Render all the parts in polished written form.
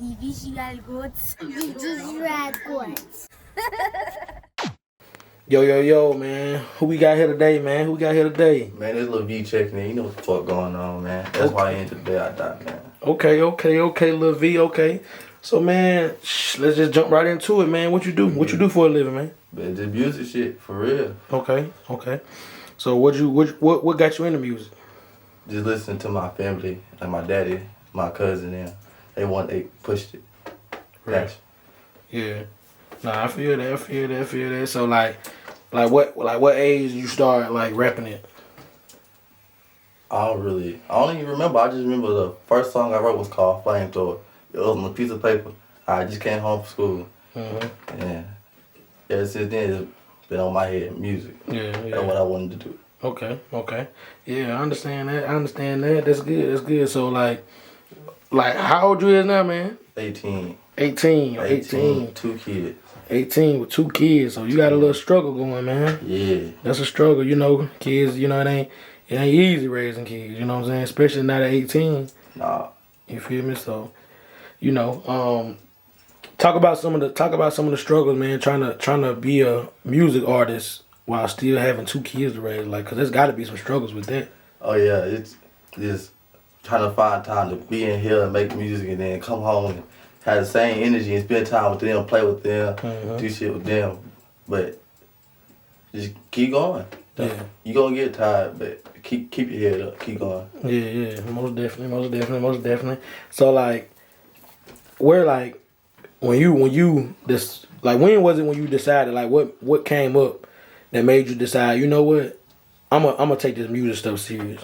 Die visual goods. Die visual goods. Yo, man. Who we got here today, man? Who we got here today? Man, this little V checking in. You know what the fuck going on, man. That's why I ain't today I thought, man. Okay, little V, okay. So, man, let's just jump right into it, man. What you do? What you do for a living, man? But this music shit, for real. Okay. So, what got you into music? Just listening to my family, like my daddy, my cousin, them. They pushed it. Right. Yeah. Nah, I feel that. So, like what age you start like rapping it? I don't even remember. I just remember the first song I wrote was called Flamethrower. It was on a piece of paper. I just came home from school. Mm-hmm. And ever since then, it's been on my head, music. Yeah. That's what I wanted to do. Okay. Yeah, I understand that. That's good. So, like, how old you is now, man? 18. 18. 2 kids. 18 with 2 kids. So, you got a little struggle going, man. Yeah. That's a struggle, kids, it ain't easy raising kids, you know what I'm saying? Especially not at 18. Nah. You feel me? So, talk about some of the struggles, man, trying to be a music artist while still having 2 kids to raise, like, cause there's got to be some struggles with that. Oh yeah, it's just trying to find time to be in here and make music and then come home and have the same energy and spend time with them, play with them, do shit with them. But just keep going. Yeah. You gonna get tired, but keep your head up, keep going. Yeah, most definitely. So like, where like, when was it when you decided, like, what came up that made you decide, you know what, I'm gonna take this music stuff serious?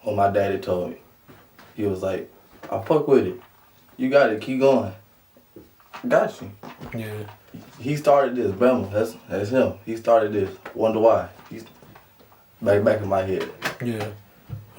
When my daddy told me, he was like, I fuck with it. You got it, keep going. Got you. Yeah. He started this, Bama. That's him. He started this. Wonder why. He's back in my head. Yeah.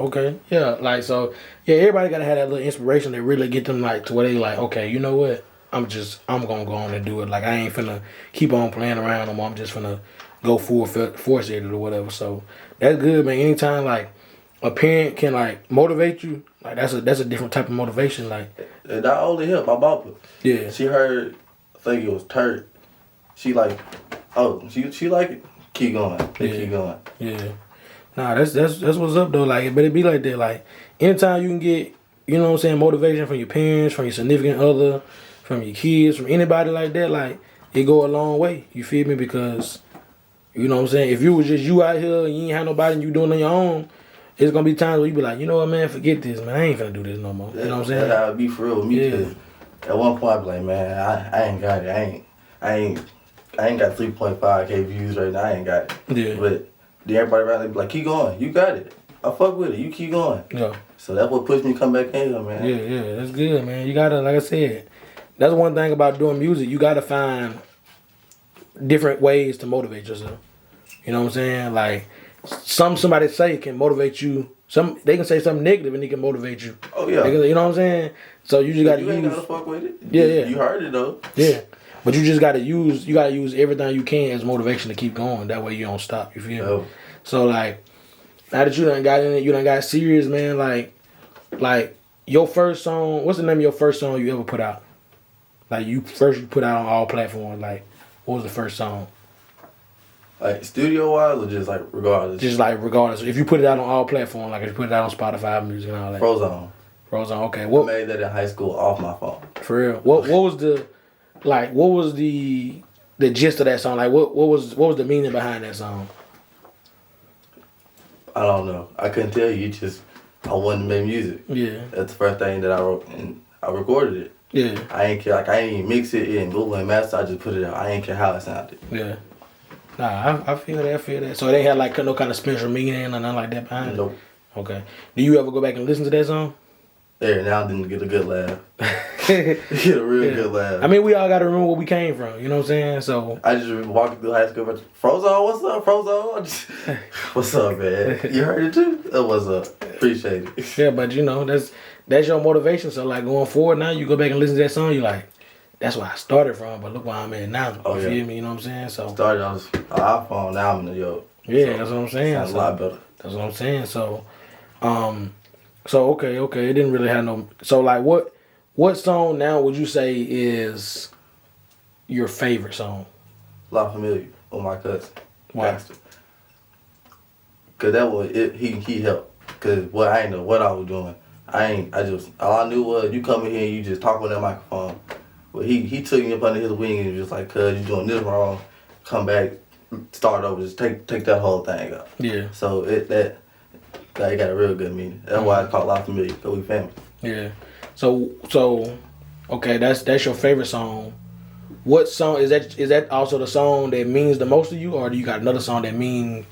Okay. Yeah. Like, so, yeah, everybody gotta have that little inspiration that really get them like to where they like, okay, you know what? I'm gonna go on and do it. Like, I ain't finna keep on playing around no more. I'm just finna go full force at it or whatever. So that's good, man. Anytime like a parent can like motivate you, like that's a different type of motivation. Like, and not only him, my mama. Yeah. She heard, I think it was Turk. She like, oh, she like it. Keep going. Keep going. Yeah. Nah, that's what's up though. Like, but it be like that. Like, anytime you can get, you know what I'm saying, motivation from your parents, from your significant other, from your kids, from anybody like that, like, it go a long way. You feel me? Because, you know what I'm saying, if you was just you out here and you ain't have nobody and you doing it on your own, it's gonna be times where you be like, you know what, man, forget this, man. I ain't finna do this no more. You know what I'm saying? That's how it be for real with me too. At one point I be like, man, I ain't got it. I ain't got 3.5K views right now. I ain't got it. Yeah. But then everybody around me be like, keep going. You got it. I fuck with it. You keep going. Yeah. So that's what pushed me to come back in here, man. Yeah. That's good, man. You gotta, like I said, that's one thing about doing music. You gotta find different ways to motivate yourself. You know what I'm saying? Like, somebody say can motivate you. They can say something negative and it can motivate you. Oh yeah. You know what I'm saying? So you just gotta You ain't gotta fuck with it. Yeah. You heard it though. Yeah. But you just gotta use everything you can as motivation to keep going. That way you don't stop. You feel me? Oh. So like, now that you done got in it, you done got serious, man. Like your first song. What's the name of your first song you ever put out? Like you put out on all platforms. Like, what was the first song? Like studio wise or just like regardless? Just like regardless. If you put it out on all platforms, like if you put it out on Spotify music and all that. Frozone. Okay. I made that in high school off my phone. For real. What was the gist of that song? Like what was the meaning behind that song? I don't know. I couldn't tell you. I wanted to make music. Yeah. That's the first thing that I wrote and I recorded it. Yeah. I ain't care. Like I ain't even mix it in Google and master. I just put it out. I ain't care how it sounded. Yeah. Nah, I feel that. So they had like no kind of special meaning or nothing like that behind it? Nope. Okay. Do you ever go back and listen to that song? Every now and then get a good laugh. Get a real good laugh. I mean, we all got to remember where we came from. You know what I'm saying? So I just remember walking through high school. Frozone, what's up, Frozone? What's up, man? You heard it too? What's up? Appreciate it. Yeah, but that's your motivation. So like going forward now, you go back and listen to that song, you like, that's where I started from, but look where I'm at now. You feel me? You know what I'm saying? So started on an iPhone, now I'm in the Yeah, that's what I'm saying. Sounds a lot better. That's what I'm saying. So, So okay, it didn't really have no. So like, what song now would you say is your favorite song? La Familia with my cousin. Why? Gangsta. Cause that was it. He helped. Cause I ain't know what I was doing. All I knew was you come in here and you just talk on that microphone. But he took me up under his wing and was just like, cuz you doing this wrong. Come back, start over. Just take that whole thing up. Yeah. So it got a real good meaning. That's why it's called La Familia. Cause we family. Yeah. So okay, that's your favorite song. What song is that? Is that also the song that means the most to you, or do you got another song that mean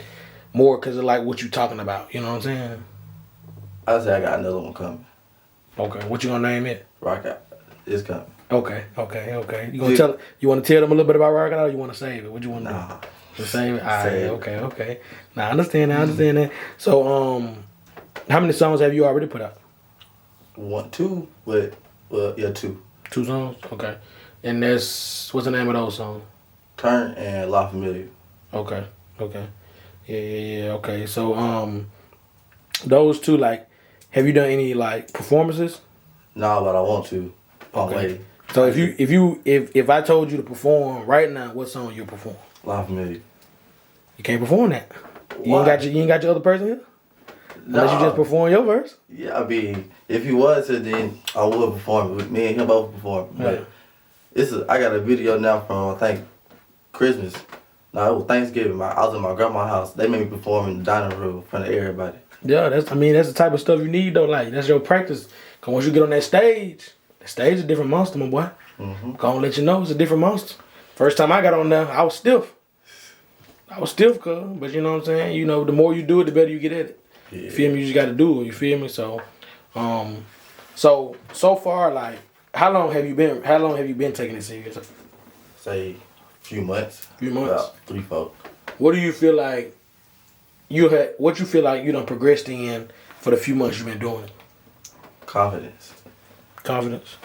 more because of like what you talking about? You know what I'm saying? I say I got another one coming. Okay. What you gonna name it? Rock out. It's coming. Okay. You gonna tell? You want to tell them a little bit about Rock Out, or you want to save it? What you want to Nah. do? Just save it. All right. Save it. Okay. Now I understand that. So how many songs have you already put out? 1, 2, but yeah, 2. 2 songs. Okay. And what's the name of those songs? Turn and La Familia. Okay. Yeah. Okay. So those 2, like, have you done any like performances? Nah, but I want to. I'm Okay. waiting. So if I told you to perform right now, what song you perform? La Familia. You can't perform that. You Why? ain't got your other person here? Unless you Nah. just perform your verse? Yeah, I mean, if he was to, then I would perform it. With me and him both perform. Yeah. But I got a video now from, I think, Christmas. No, it was Thanksgiving. I was in my grandma's house. They made me perform in the dining room in front of everybody. Yeah, that's the type of stuff you need though. Like, that's your practice. Cause once you get on that stage is a different monster, my boy. Mm-hmm. Gonna let you know it's a different monster. First time I got on there, I was stiff, cuz. But you know what I'm saying? You know, the more you do it, the better you get at it. Yeah. You feel me? You just gotta do it. You feel me? So, so far, like, how long have you been taking it serious? Say a few months. Few months? About 3, 4. What do you feel like you done progressed in for the few months you've been doing it? Confidence. Confidence.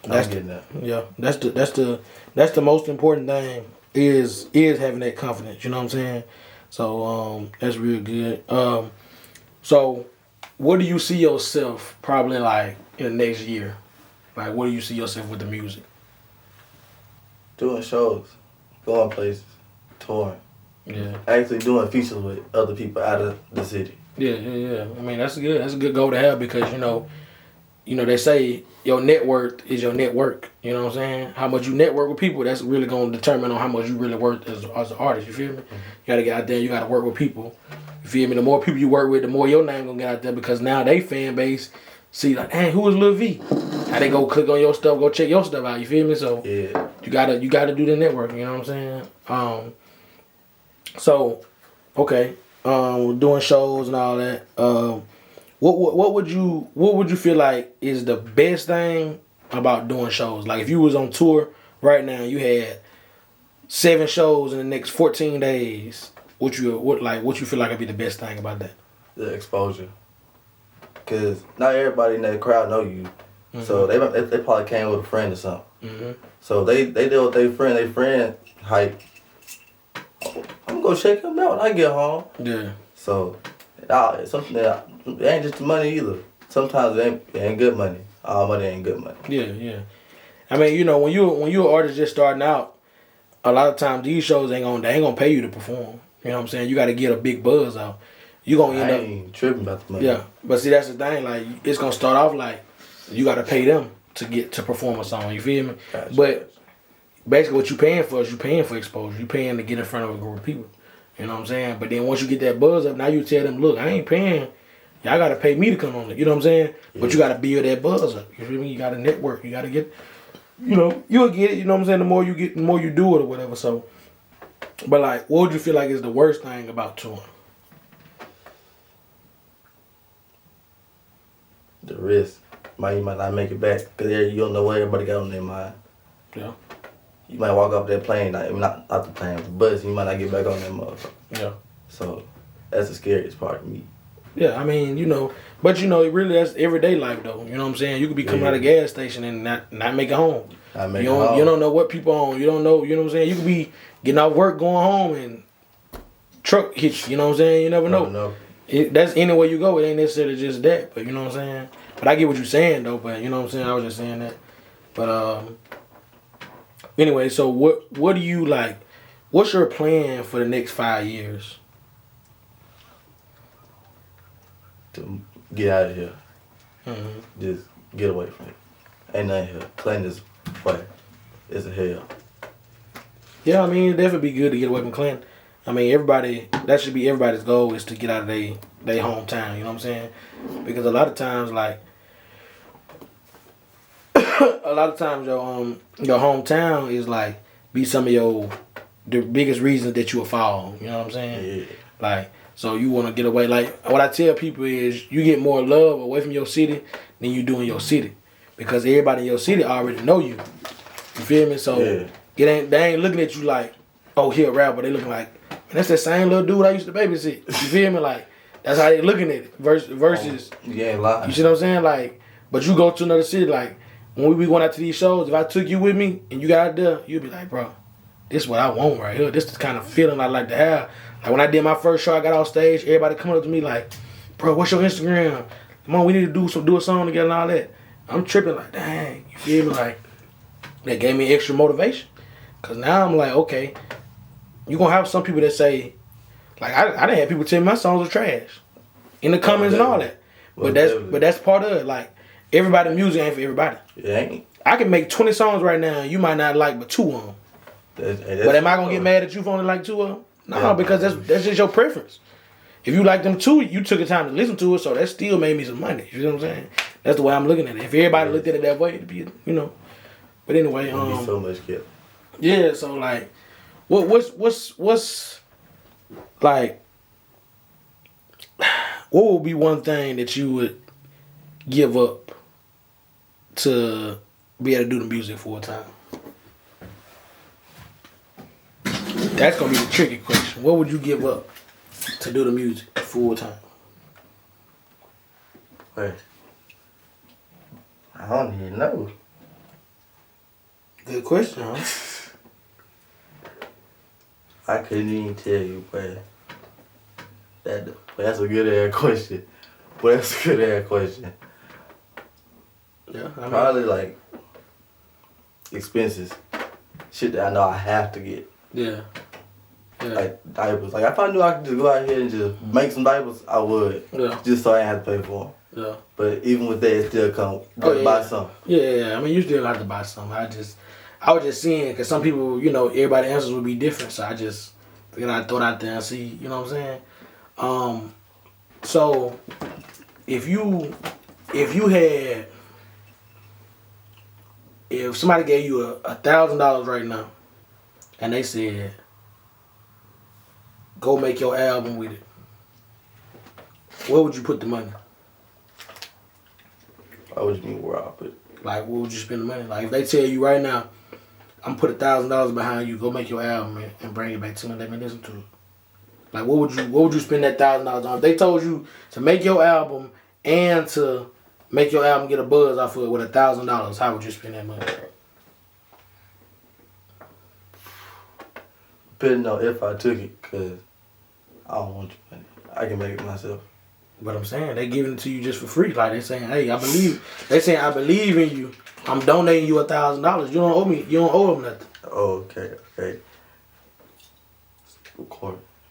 I'm getting that. Yeah, that's the most important thing is having that confidence. You know what I'm saying? So that's real good. So what do you see yourself probably like in the next year? Like, what do you see yourself with the music? Doing shows, going places, touring. Yeah. Actually doing features with other people out of the city. Yeah. I mean, that's a good goal to have because you know they say your net worth is your network. You know what I'm saying? How much you network with people, that's really gonna determine on how much you really worth as an artist. You feel me? You gotta get out there. You gotta work with people. You feel me? The more people you work with, the more your name gonna get out there because now they fan base see like, hey, who is Lil V? How they go click on your stuff, go check your stuff out. You feel me? So Yeah. you gotta do the network. You know what I'm saying? So okay, we're doing shows and all that. What would you feel like is the best thing about doing shows? Like if you was on tour right now, you had 7 shows in the next 14 days. What you feel like would be the best thing about that? The exposure. Cause not everybody in that crowd know you. Mm-hmm. So they probably came with a friend or something. Mm-hmm. So they deal with their friend hype. I'm gonna check him out when I get home. Yeah. So it's something that it ain't just the money either. Sometimes it ain't good money. All money ain't good money. Yeah. I mean, you know, when you an artist just starting out, a lot of times these shows ain't gonna pay you to perform. You know what I'm saying? You got to get a big buzz out. You gonna end I up. ain't tripping about the money. Yeah, but see that's the thing. Like it's gonna start off like you got to pay them to get to perform a song. You feel me? Gotcha. But basically, what you paying for is you paying for exposure. You paying to get in front of a group of people. You know what I'm saying? But then once you get that buzz up, now you tell them, look, I ain't paying. Y'all got to pay me to come on it. You know what I'm saying? Yeah. But you got to build that buzz up. You feel me? You got to network. You got to get. You know, you'll get it. You know what I'm saying? The more you get, the more you do it or whatever. So, but like, what would you feel like is the worst thing about touring? The risk. You might not make it back because you don't know what everybody got on their mind. Yeah. You might walk off that plane, not the plane, the bus, you might not get back on that motherfucker. Yeah. So that's the scariest part of me. Yeah, I mean, you know, but you know, it really that's everyday life though. You know what I'm saying? You could be coming out of a gas station and not make it home. You don't know what people on. You don't know. You know what I'm saying? You could be getting off work, going home, and truck hit you. You know what I'm saying? You never know. That's anywhere you go. It ain't necessarily just that, but you know what I'm saying. But I get what you're saying though. But you know what I'm saying. I was just saying that. But anyway, so what do you like? What's your plan for the next 5 years? To get out of here. Mm-hmm. Just get away from it. Ain't nothing here. Clinton is way. It's a hell. Yeah, I mean, it'd definitely be good to get away from Clinton. I mean, that should be everybody's goal is to get out of their hometown, you know what I'm saying? Because a lot of times, like, your hometown is like, be some of the biggest reasons that you will fall, you know what I'm saying? Yeah. Like, so you want to get away. Like, what I tell people is you get more love away from your city than you do in your city. Because everybody in your city already know you. You feel me? So they ain't looking at you like, oh, he a rapper. They looking like, man, that's that same little dude I used to babysit. You feel me? Like, that's how they looking at it. Versus, you ain't lying. You see what I'm saying? Like, but you go to another city, like, when we be going out to these shows, if I took you with me and you got out there, you'd be like, bro, this is what I want right here. This is the kind of feeling I like to have. Like, when I did my first show, I got off stage, everybody coming up to me like, bro, what's your Instagram? Come on, we need to do a song together and all that. I'm tripping like, dang, you feel me? Like, that gave me extra motivation. Because now I'm like, okay, you going to have some people that say, like, I done had people tell me my songs are trash. In the comments and all that. But that's part of it. Like, everybody's music ain't for everybody. It ain't. I can make 20 songs right now and you might not like but 2 of them. But am I going to get mad at you for only like 2 of them? No, because that's just your preference. If you like them 2, you took the time to listen to it, so that still made me some money. You know what I'm saying? That's the way I'm looking at it. If everybody looked at it that way, it'd be, you know. But anyway, it'd be so much kid. Yeah, so like, what's like, what would be one thing that you would give up to be able to do the music full time? That's gonna be the tricky question. What would you give up to do the music full time? Wait. I don't even know. Good question, huh? I couldn't even tell you, but that's a good ass question. But that's a good ass question. Yeah, I mean, probably like expenses, shit that I know I have to get. Yeah. Like diapers. Like if I knew I could just go out here and just make some diapers, I would. Yeah. Just so I didn't have to pay for them. Yeah. But even with that, it still come. Buy some. Yeah. I mean, you still have to buy some. I was just seeing, because some people, you know, everybody's answers would be different. So I just figured I'd throw it out there and see, you know what I'm saying? So if somebody gave you $1,000 right now and they said, go make your album with it, where would you put the money? What would you mean where I put it? Like, where would you spend the money? Like, if they tell you right now, I'm put $1,000 behind you, go make your album and bring it back to me, let me listen to it. Like, what would you spend that $1,000 on? If they told you to make your album and to make your album get a buzz off of it with $1,000, how would you spend that money? Depending on if I took it, cause I don't want your money. I can make it myself. But I'm saying, they giving it to you just for free. Like, they saying, hey, I believe in you. I'm donating you $1,000. You don't owe me. You don't owe them nothing. Oh, okay.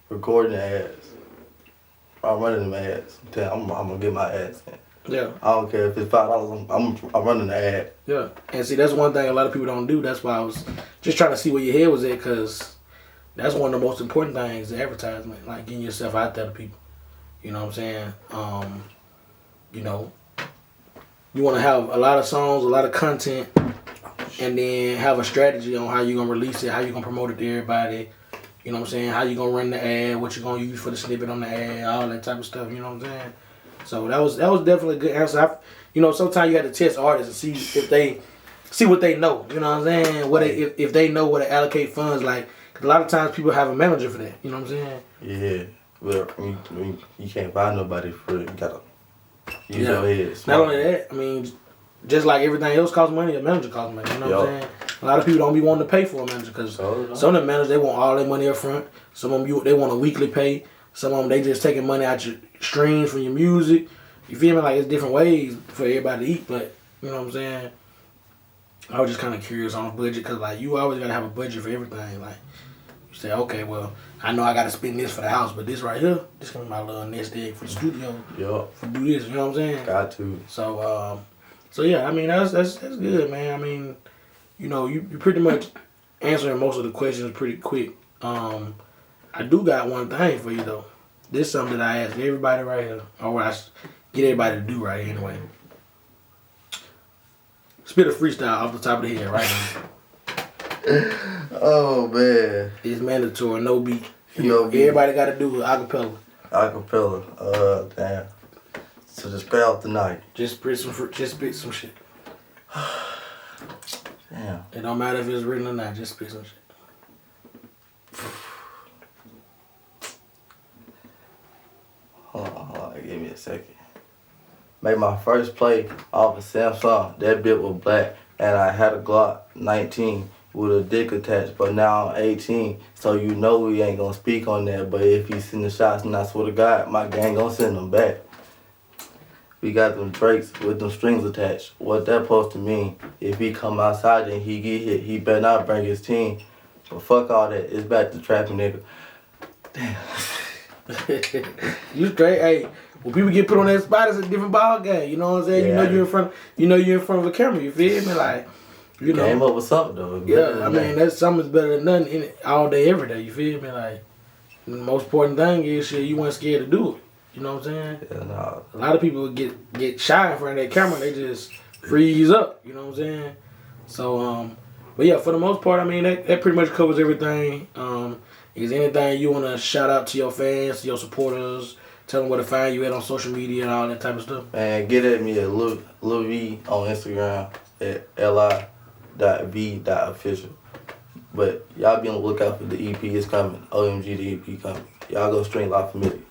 Recording the ads. I'm running the ads. I'm gonna get my ads in. Yeah. I don't care if it's $5. I'm running the ad. Yeah. And see, that's one thing a lot of people don't do. That's why I was just trying to see where your head was at, because that's one of the most important things, the advertisement, like getting yourself out there to people. You know what I'm saying? You know, you want to have a lot of songs, a lot of content, and then have a strategy on how you're going to release it, how you're going to promote it to everybody. You know what I'm saying? How you going to run the ad, what you're going to use for the snippet on the ad, all that type of stuff. You know what I'm saying? So that was definitely a good answer. You know, sometimes you have to test artists and see what they know. You know what I'm saying? If they know where to allocate funds, like, cause a lot of times people have a manager for that. You know what I'm saying? Yeah. Well, you can't find nobody for it. You gotta use your head. Not only that, I mean, just like everything else costs money, a manager costs money. You know what I'm saying? A lot of people don't be wanting to pay for a manager because some of the managers, they want all their money up front. Some of them, they want a weekly pay. Some of them, they just taking money out your streams from your music. You feel me? Like, it's different ways for everybody to eat, but, you know what I'm saying? I was just kind of curious on a budget, because, like, you always got to have a budget for everything. Like, you say, okay, well, I know I got to spend this for the house, but this right here, this can be my little nest egg for the studio. Yup. For do this, you know what I'm saying? Got to. So, yeah, I mean, that's good, man. I mean, you know, you pretty much answering most of the questions pretty quick. I do got one thing for you, though. This is something that I ask everybody right here, or what I get everybody to do right here anyway. Spit a freestyle off the top of the head right now. Oh, man. It's mandatory, no beat. No beat. Everybody got to do acapella. Acapella. Damn. So just spit out the night. Just spit some shit. Damn. It don't matter if it's written or not, just spit some shit. Hold on, give me a second. Made my first play off of Samsung. That bit was black, and I had a Glock 19 with a dick attached, but now I'm 18, so you know we ain't gonna speak on that. But if he send the shots, and I swear to God, my gang gonna send them back. We got them Drakes with them strings attached. What that supposed to mean? If he come outside and he get hit, he better not bring his team. But fuck all that, it's back to trapping, nigga. Damn. You straight, hey. When people get put on that spot, it's a different ball game. You know what I'm saying? Yeah. You know you're in front of a camera. You feel me? Like, you know. Came up with something though. Yeah, I mean that's something's better than nothing in it all day, every day. You feel me? Like, the most important thing is shit. You weren't scared to do it. You know what I'm saying? Yeah, nah. A lot of people get shy in front of that camera. They just freeze up. You know what I'm saying? So, but yeah, for the most part, I mean that pretty much covers everything. Is anything you want to shout out to your fans, to your supporters? Tell them where to find you at on social media and all that type of stuff. Man, get at me at Lil V on Instagram at li.v.official. But y'all be on the lookout for the EP. It's coming. OMG, the EP coming. Y'all go stream La Familia.